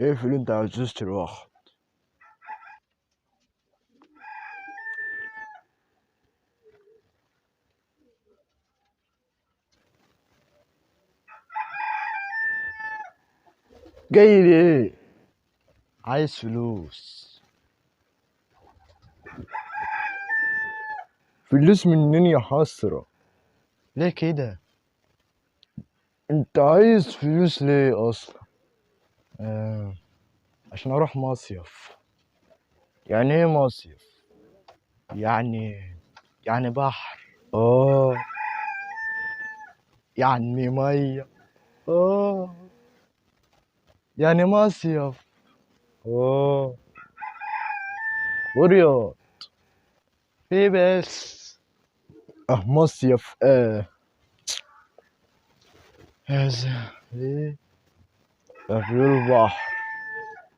اقفل انت عاوز تشتري واحد. جاي ليه؟ عايز فلوس. فلوس منين يا حسرة؟ ليه كده؟ انت عايز فلوس ليه اصلا؟ عشان اروح مصيف. يعني ايه مصيف؟ يعني بحر. اه. يعني ميه. اه. يعني مصيف. اه. ورياض. ايه بس؟ مصيف هذا ايه؟ في البحر.